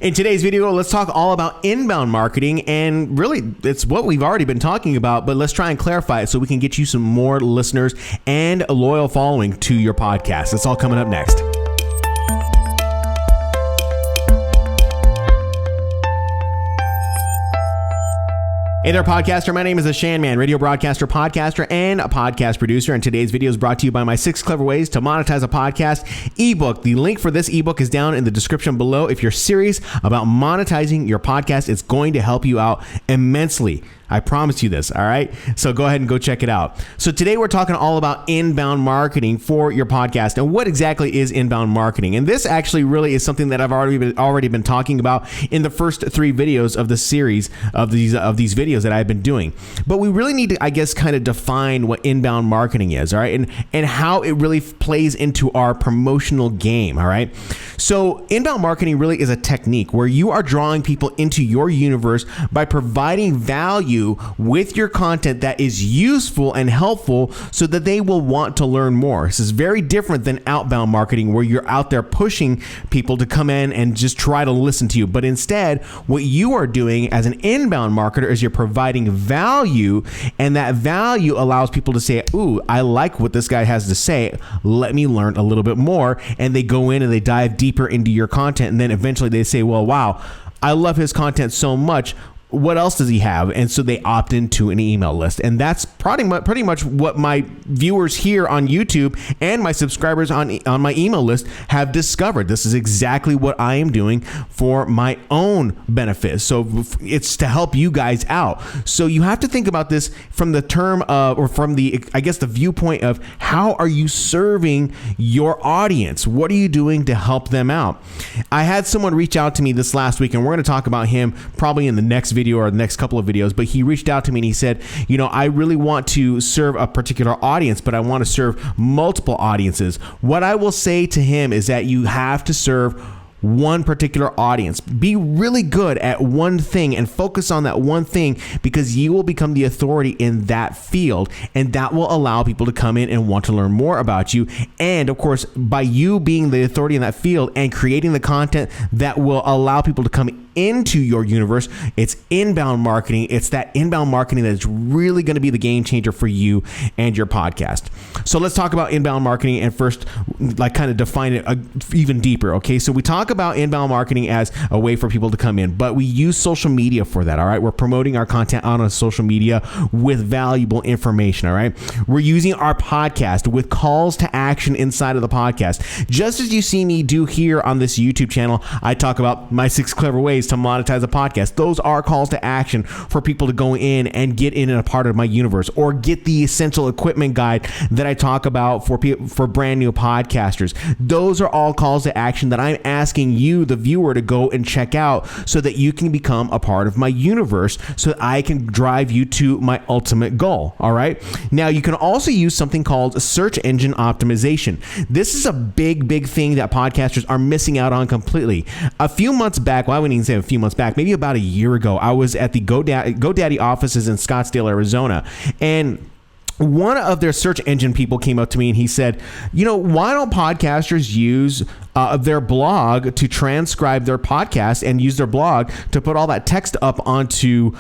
In today's video, let's talk all about inbound marketing, and really it's what we've already been talking about, but let's try and clarify it so we can get you some more listeners and a loyal following to your podcast. That's all coming up next. Hey there, podcaster. My name is Ashan Man, radio broadcaster, podcaster, and a podcast producer. And today's video is brought to you by my 6 Clever Ways to Monetize a Podcast ebook. The link for this ebook is down in the description below. If you're serious about monetizing your podcast, it's going to help you out immensely. I promise you this, all right? So go ahead and go check it out. So today we're talking all about inbound marketing for your podcast. And what exactly is inbound marketing? And this actually really is something that I've already been talking about in the first 3 videos of the series of these videos that I've been doing. But we really need to, I guess, kind of define what inbound marketing is, all right? And how it really plays into our promotional game, all right? So inbound marketing really is a technique where you are drawing people into your universe by providing value with your content that is useful and helpful so that they will want to learn more. This is very different than outbound marketing where you're out there pushing people to come in and just try to listen to you. But instead, what you are doing as an inbound marketer is you're providing value, and that value allows people to say, ooh, I like what this guy has to say. Let me learn a little bit more. And they go in and they dive deeper into your content. And then eventually they say, well, wow, I love his content so much. What else does he have? And so they opt into an email list. And that's pretty much what my viewers here on YouTube and my subscribers on my email list have discovered. This is exactly what I am doing for my own benefit. So it's to help you guys out. So you have to think about this from the term of, or from the, I guess, the viewpoint of how are you serving your audience? What are you doing to help them out? I had someone reach out to me this last week, and we're going to talk about him probably in the next video or the next couple of videos, but he reached out to me and he said, you know, I really want to serve a particular audience, but I want to serve multiple audiences. What I will say to him is that you have to serve one particular audience. Be really good at one thing and focus on that one thing, because you will become the authority in that field, and that will allow people to come in and want to learn more about you. And of course, by you being the authority in that field and creating the content that will allow people to come into your universe, it's inbound marketing. It's that inbound marketing that is really going to be the game changer for you and your podcast. So let's talk about inbound marketing, and first, like, kind of define it even deeper. Okay, so we talk about inbound marketing as a way for people to come in, but we use social media for that. All right, we're promoting our content on social media with valuable information. All right, we're using our podcast with calls to action inside of the podcast, just as you see me do here on this YouTube channel. I talk about my 6 clever ways to monetize a podcast. Those are calls to action for people to go in and get in a part of my universe, or get the essential equipment guide that I talk about for brand new podcasters. Those are all calls to action that I'm asking you, the viewer, to go and check out so that you can become a part of my universe, so that I can drive you to my ultimate goal. All right. Now, you can also use something called search engine optimization. This is a big thing that podcasters are missing out on completely. A few months back, well, I wouldn't even say a few months back, maybe about a year ago, I was at the GoDaddy offices in Scottsdale, Arizona, and one of their search engine people came up to me and he said, you know, why don't podcasters use their blog to transcribe their podcast and use their blog to put all that text up onto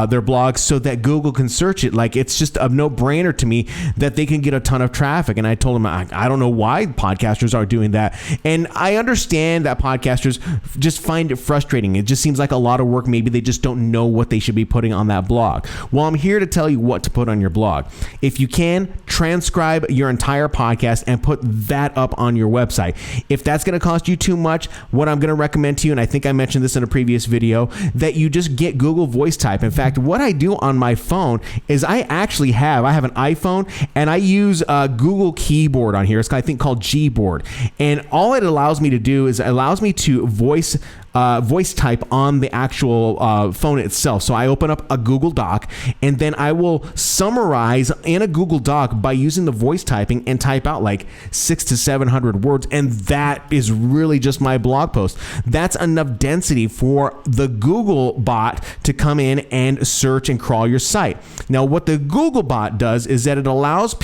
their blog so that Google can search it? Like, it's just a no-brainer to me that they can get a ton of traffic. And I told him, I don't know why podcasters are doing that. And I understand that podcasters just find it frustrating. It just seems like a lot of work. Maybe they just don't know what they should be putting on that blog. Well, I'm here to tell you what to put on your blog. If you can, transcribe your entire podcast and put that up on your website. If that's going to cost you too much, what I'm going to recommend to you, and I think I mentioned this in a previous video, that you just get Google Voice Type. In fact, what I do on my phone is I have an iPhone, and I use Google Keyboard on here. It's, I think, called Gboard. And all it allows me to do is it allows me to voice type on the actual phone itself. So I open up a Google Doc, and then I will summarize in a Google Doc by using the voice typing and type out like 600 to 700 words. And that is really just my blog post. That's enough density for the Google bot to come in and search and crawl your site. Now, what the Google bot does is that it allows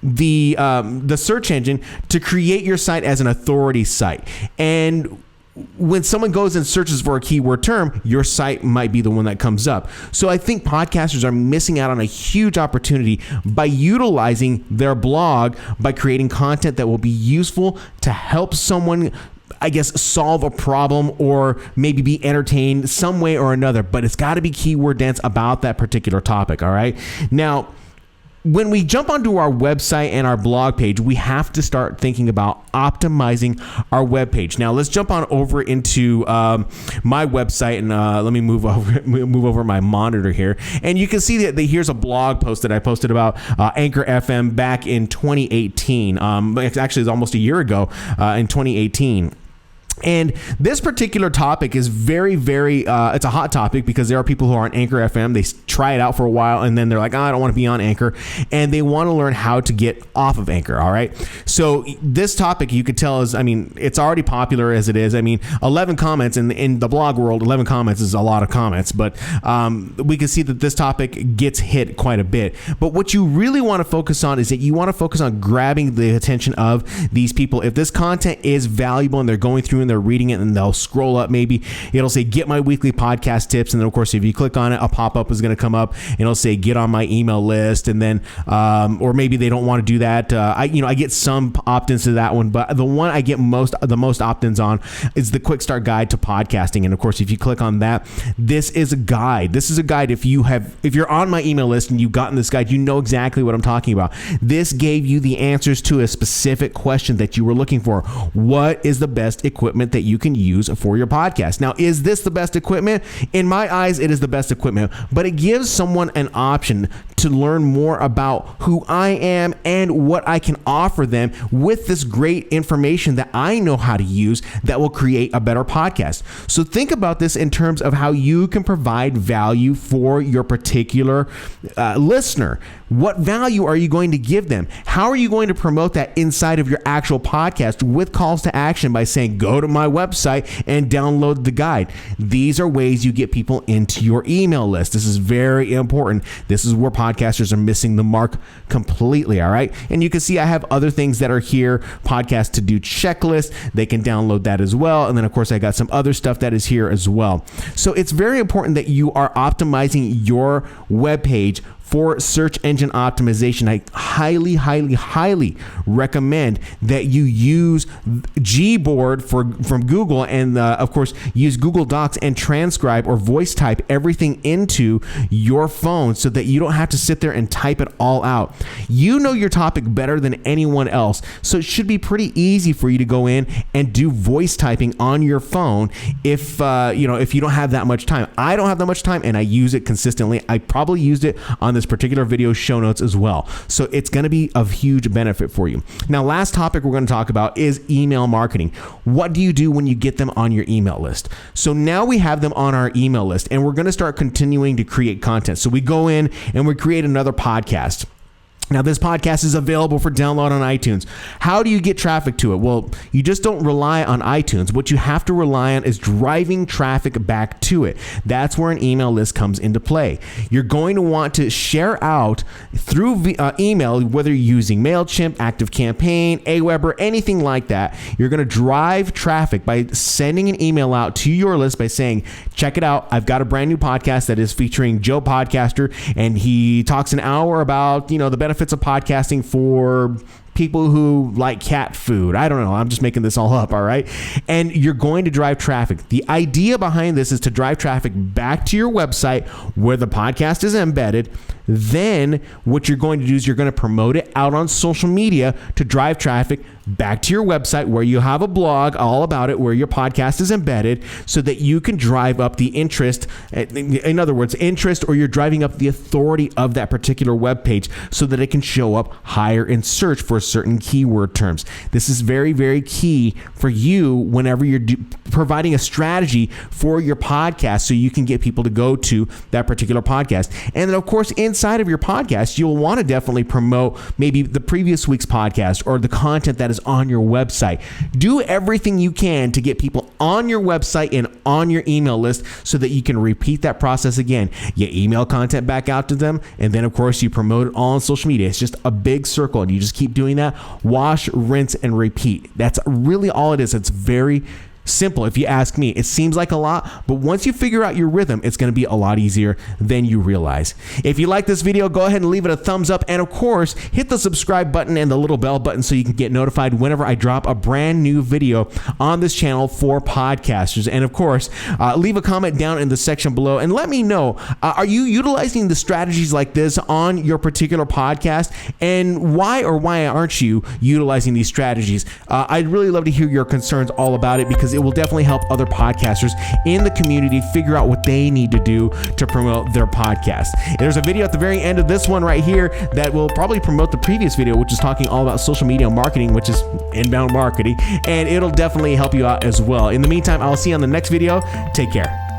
the search engine to create your site as an authority site. And when someone goes and searches for a keyword term, your site might be the one that comes up. So I think podcasters are missing out on a huge opportunity by utilizing their blog, by creating content that will be useful to help someone, I guess, solve a problem or maybe be entertained some way or another. But it's got to be keyword dense about that particular topic. All right. Now, when we jump onto our website and our blog page, we have to start thinking about optimizing our web page. Now, let's jump on over into my website, and let me move over my monitor here. And you can see that here's a blog post that I posted about Anchor FM back in 2018. It's almost a year ago in 2018. And this particular topic is very, very, it's a hot topic because there are people who are on Anchor FM. They try it out for a while and then they're like, I don't want to be on Anchor. And they want to learn how to get off of Anchor. All right. So this topic, you could tell is, it's already popular as it is. 11 comments in the blog world, 11 comments is a lot of comments, but we can see that this topic gets hit quite a bit. But what you really want to focus on is that you want to focus on grabbing the attention of these people. If this content is valuable and they're going through and they're reading it, and they'll scroll up, maybe it'll say get my weekly podcast tips, and then of course if you click on it, a pop-up is going to come up and it'll say get on my email list, and then or maybe they don't want to do that. I get some opt-ins to that one, but the one I get the most opt-ins on is the quick start guide to podcasting. And of course if you click on that, this is a guide. If you're on my email list and you've gotten this guide, you know exactly what I'm talking about. This gave you the answers to a specific question that you were looking for. What is the best equipment that you can use for your podcast? Now, is this the best equipment? In my eyes, it is the best equipment, but it gives someone an option to learn more about who I am and what I can offer them with this great information that I know how to use that will create a better podcast. So think about this in terms of how you can provide value for your particular listener. What value are you going to give them? How are you going to promote that inside of your actual podcast with calls to action by saying, go to my website and download the guide? These are ways you get people into your email list. This is very important. This is where podcasters are missing the mark completely. All right. And you can see I have other things that are here, podcast to do checklist. They can download that as well. And then of course I got some other stuff that is here as well. So it's very important that you are optimizing your web page for search engine optimization. I highly, highly, highly recommend that you use Gboard from Google, and of course use Google Docs and transcribe or voice type everything into your phone so that you don't have to sit there and type it all out. You know your topic better than anyone else, so it should be pretty easy for you to go in and do voice typing on your phone if you don't have that much time. I don't have that much time and I use it consistently. I probably used it on this particular video show notes as well. So it's going to be of huge benefit for you. Now, last topic we're going to talk about is email marketing. What do you do when you get them on your email list? So now we have them on our email list and we're going to start continuing to create content. So we go in and we create another podcast. Now, this podcast is available for download on iTunes. How do you get traffic to it? Well, you just don't rely on iTunes. What you have to rely on is driving traffic back to it. That's where an email list comes into play. You're going to want to share out through email, whether you're using MailChimp, ActiveCampaign, Aweber, anything like that. You're going to drive traffic by sending an email out to your list by saying, check it out. I've got a brand new podcast that is featuring Joe Podcaster, and he talks an hour about, the benefits of podcasting for people who like cat food. I don't know. I'm just making this all up. All right. And you're going to drive traffic. The idea behind this is to drive traffic back to your website where the podcast is embedded. Then what you're going to do is you're going to promote it out on social media to drive traffic back to your website where you have a blog all about it, where your podcast is embedded, so that you can drive up the interest. In other words, interest, or you're driving up the authority of that particular web page so that it can show up higher in search for certain keyword terms. This is very, very key for you whenever you're providing a strategy for your podcast so you can get people to go to that particular podcast. And then, of course, inside of your podcast, you'll want to definitely promote maybe the previous week's podcast or the content that is on your website. Do everything you can to get people on your website and on your email list so that you can repeat that process again. You email content back out to them, and then, of course, you promote it all on social media. It's just a big circle, and you just keep doing that. Wash, rinse, and repeat. That's really all it is. It's very Simple, if you ask me. It seems like a lot, but once you figure out your rhythm, it's going to be a lot easier than you realize. If you like this video, go ahead and leave it a thumbs up, and of course, hit the subscribe button and the little bell button so you can get notified whenever I drop a brand new video on this channel for podcasters. And of course, leave a comment down in the section below and let me know, are you utilizing the strategies like this on your particular podcast, and why or why aren't you utilizing these strategies? I'd really love to hear your concerns all about it, because it will definitely help other podcasters in the community figure out what they need to do to promote their podcast. There's a video at the very end of this one right here that will probably promote the previous video, which is talking all about social media marketing, which is inbound marketing, and it'll definitely help you out as well. In the meantime, I'll see you on the next video. Take care.